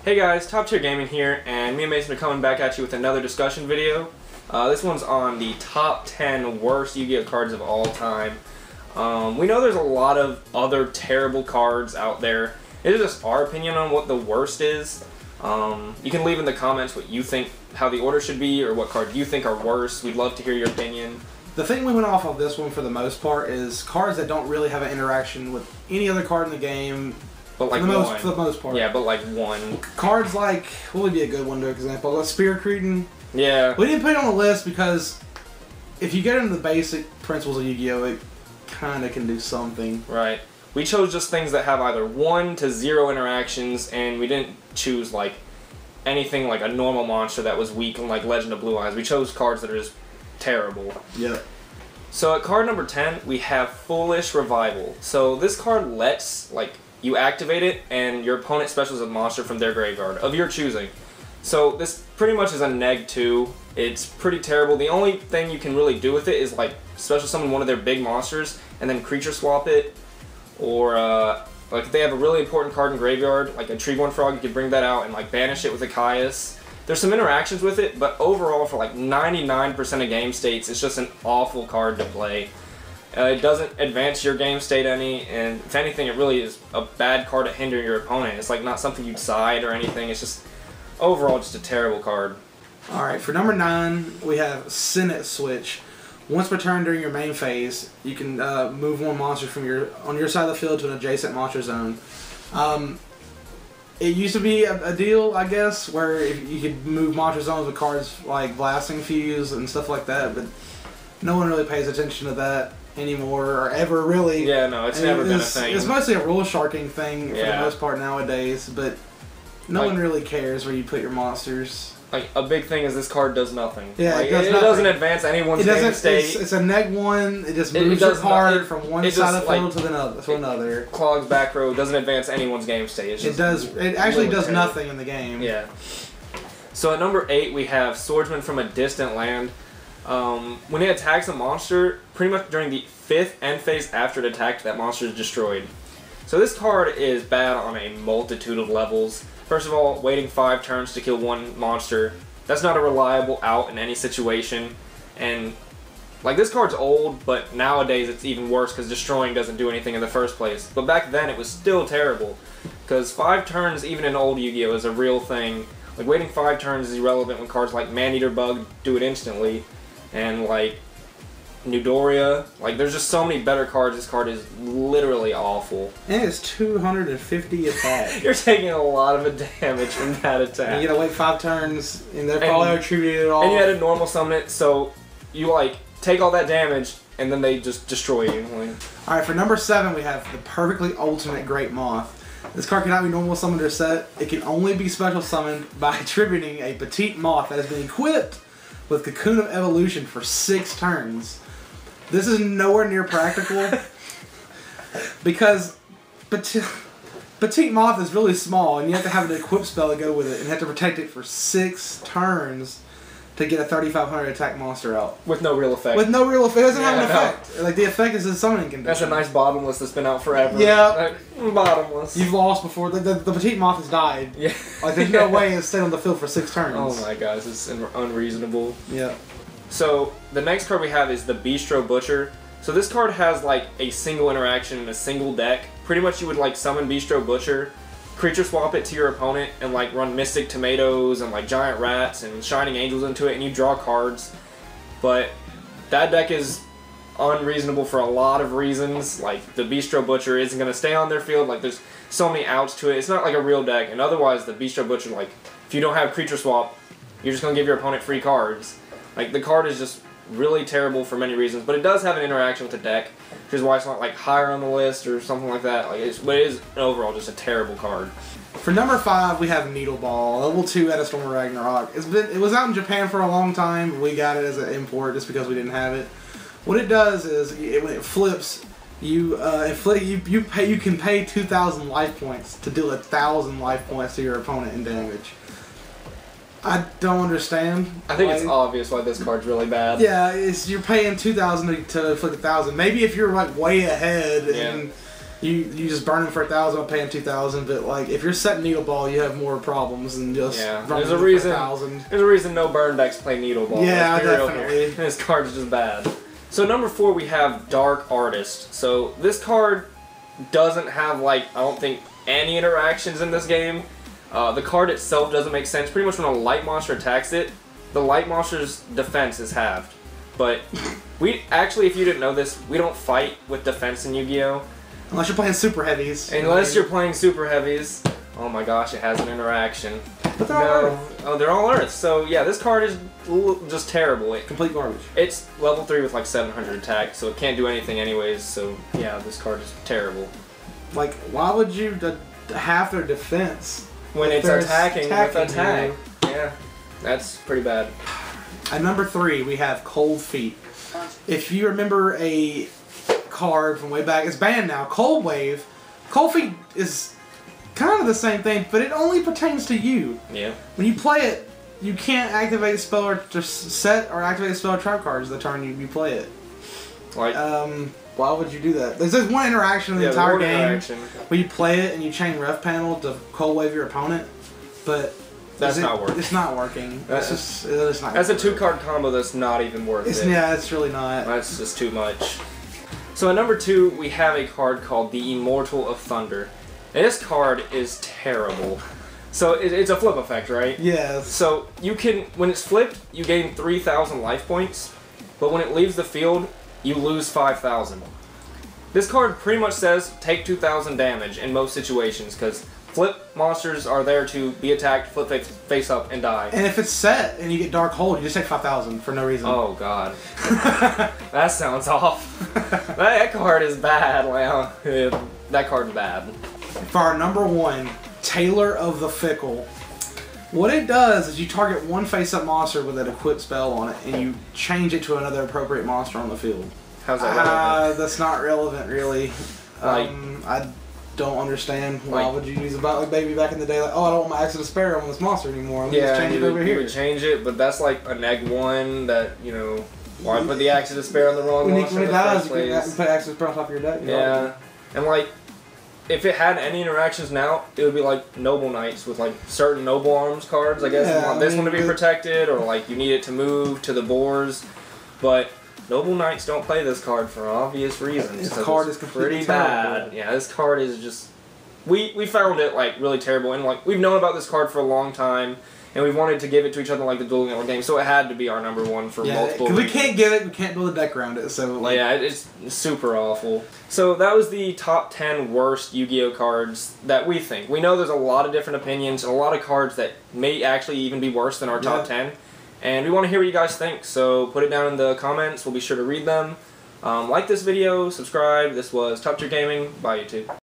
Hey guys, Top Tier Gaming here, and me and Mason are coming back at you with another discussion video. This one's on the top 10 worst Yu-Gi-Oh cards of all time. We know there's a lot of other terrible cards out there. It is just our opinion on what the worst is. You can leave in the comments what you think, how the order should be, or what cards you think are worse. We'd love to hear your opinion. The thing we went off of this one for the most part is cards that don't really have an interaction with any other card in the game. But like for the most part. Yeah, but like one. Cards like, what would be a good one to example? Spear Cretin. Yeah. We didn't put it on the list because if you get into the basic principles of Yu-Gi-Oh, it kind of can do something. Right. We chose just things that have either 1 to 0 interactions, and we didn't choose like anything like a normal monster that was weak in like Legend of Blue Eyes. We chose cards that are just terrible. Yep. So at card number 10, we have Foolish Revival. So this card lets, like, you activate it, and your opponent specials a monster from their graveyard, of your choosing. So this pretty much is a neg 2. It's pretty terrible. The only thing you can really do with it is, like, special summon one of their big monsters, and then creature swap it. Or, like, if they have a really important card in graveyard, like a Treeborn Frog, you can bring that out and, like, banish it with a Caius. There's some interactions with it, but overall, for like 99% of game states, it's just an awful card to play. It doesn't advance your game state any, and if anything, it really is a bad card to hinder your opponent. It's like not something you'd side or anything. It's just overall just a terrible card. Alright, for number 9, we have Senate Switch. Once per turn during your main phase, you can move one monster from on your side of the field to an adjacent monster zone. It used to be a deal, I guess, where you could move monster zones with cards like Blasting Fuse and stuff like that, but no one really pays attention to that anymore, or ever really. Yeah, no, it's never been a thing. It's mostly a rule sharking thing for the most part nowadays, but no one really cares where you put your monsters. Like, a big thing is this card does nothing. Yeah, like, it doesn't advance anyone's game state. It's a neg 1, it just moves your card from one side of the field to another. Clogs back row, doesn't advance anyone's game state. It actually does nothing in the game. Yeah. So at number 8, we have Swordsman from a Distant Land. When it attacks a monster, pretty much during the 5th end phase after it attacked, that monster is destroyed. So this card is bad on a multitude of levels. First of all, waiting 5 turns to kill one monster. That's not a reliable out in any situation. And, like, this card's old, but nowadays it's even worse because destroying doesn't do anything in the first place. But back then it was still terrible. Because 5 turns, even in old Yu-Gi-Oh, is a real thing. Like, waiting 5 turns is irrelevant when cards like Man-Eater Bug do it instantly. And, like, Newdoria. Like, there's just so many better cards. This card is literally awful. And it's 250 attack. You're taking a lot of damage from that attack. And you gotta wait 5 turns, and they're probably attributed it all. And you had to normal summon it, so you, like, take all that damage, and then they just destroy you. Alright, for number 7, we have the perfectly ultimate Great Moth. This card cannot be normal summoned or set. It can only be special summoned by attributing a Petit Moth that has been equipped with Cocoon of Evolution for 6 turns. This is nowhere near practical because Petit Moth is really small, and you have to have an equip spell to go with it, and you have to protect it for 6 turns to get a 3,500 attack monster out. With no real effect. With no real effect. It doesn't have an effect. Like, the effect is a summoning condition. That's a nice bottomless that's been out forever. Yeah. Bottomless. You've lost before. The Petit Moth has died. Yeah. Like, there's no way it stayed on the field for 6 turns. Oh my gosh, it's unreasonable. Yeah. So, the next card we have is the Bistro Butcher. So this card has, like, a single interaction in a single deck. Pretty much you would, like, summon Bistro Butcher, creature swap it to your opponent, and, like, run Mystic Tomatoes and, like, Giant Rats and Shining Angels into it, and you draw cards. But that deck is unreasonable for a lot of reasons. Like, the Bistro Butcher isn't going to stay on their field. Like, there's so many outs to it. It's not like a real deck. And otherwise, the Bistro Butcher, like, if you don't have creature swap, you're just going to give your opponent free cards. Like, the card is just really terrible for many reasons, but it does have an interaction with the deck, which is why it's not, like, higher on the list or something like that. Like, but it is overall just a terrible card. For number 5, we have Needle Ball, level 2 at a Storm of Ragnarok. It was out in Japan for a long time. We got it as an import just because we didn't have it. What it does is, when it flips, you can pay 2,000 life points to deal 1,000 life points to your opponent in damage. I don't understand. I think it's obvious why this card's really bad. Yeah, you're paying 2,000 to inflict 1,000. Maybe if you're, like, way ahead and You just burn them for 1,000, paying 2,000. But like, if you're setting Needle Ball, you have more problems than just there's a reason. There's a reason no burn decks play Needle Ball. Yeah, definitely. This card's just bad. So number 4 we have Dark Artist. So this card doesn't have like I don't think any interactions in this game. The card itself doesn't make sense. Pretty much when a light monster attacks it, the light monster's defense is halved. But we actually, if you didn't know this, we don't fight with defense in Yu-Gi-Oh! Unless you're playing Super Heavies. Unless you're playing Super Heavies. Oh my gosh, it has an interaction. But they're all Earth. Oh, they're all Earth. So yeah, this card is just terrible. Complete garbage. It's level 3 with like 700 attack, so it can't do anything anyways. So yeah, this card is terrible. Like, why would you half their defense when it's attacking with attack? Yeah, that's pretty bad. At number 3, we have Cold Feet. If you remember a card from way back, it's banned now. Cold Wave. Cold Feet is kind of the same thing, but it only pertains to you. Yeah. When you play it, you can't activate a spell or just set or activate a spell or trap cards the turn you play it. Like, why would you do that? There's just one interaction in the entire game where you play it and you chain Ref Panel to Cold Wave your opponent, but that's not working. It's not working. It's not. That's a 2-card combo that's not even worth it. Yeah, it's really not. That's just too much. So at number 2, we have a card called the Immortal of Thunder. And this card is terrible. So it's a flip effect, right? Yes. So you can, when it's flipped, you gain 3,000 life points, but when it leaves the field, you lose 5,000. This card pretty much says take 2,000 damage in most situations, because flip monsters are there to be attacked, flip face up, and die. And if it's set and you get Dark Hold, you just take 5,000 for no reason. Oh god. That sounds off. That card is bad. Wow. That card's bad. For our number 1, Tailor of the Fickle. What it does is you target one face-up monster with an equipped spell on it, and you change it to another appropriate monster on the field. How's that relevant? That's not relevant, really. Like, I don't understand. Why would you use about like baby back in the day? Like, oh, I don't want my Axe of Despair on this monster anymore. Let me just change it over here. You would change it, but that's like a neg-1 that, you know, why put the Axe of Despair on the wrong monster when it in the dies, first you can put Axe of Despair on top of your deck. Yeah. And like, if it had any interactions now, it would be like Noble Knights with like certain Noble Arms cards. I guess you want this one to be protected, or like you need it to move to the boars. But Noble Knights don't play this card for obvious reasons. This card is completely bad. Yeah, this card is just. We found it like really terrible, and like we've known about this card for a long time, and we wanted to give it to each other like the Duel Network game, so it had to be our number 1 for multiple reasons. We can't give it, we can't build a deck around it, so... Like, yeah, it's super awful. So that was the top 10 worst Yu-Gi-Oh cards that we think. We know there's a lot of different opinions, and a lot of cards that may actually even be worse than our top 10, and we want to hear what you guys think, so put it down in the comments, we'll be sure to read them. Like this video, subscribe. This was Top Tier Gaming. Bye, YouTube.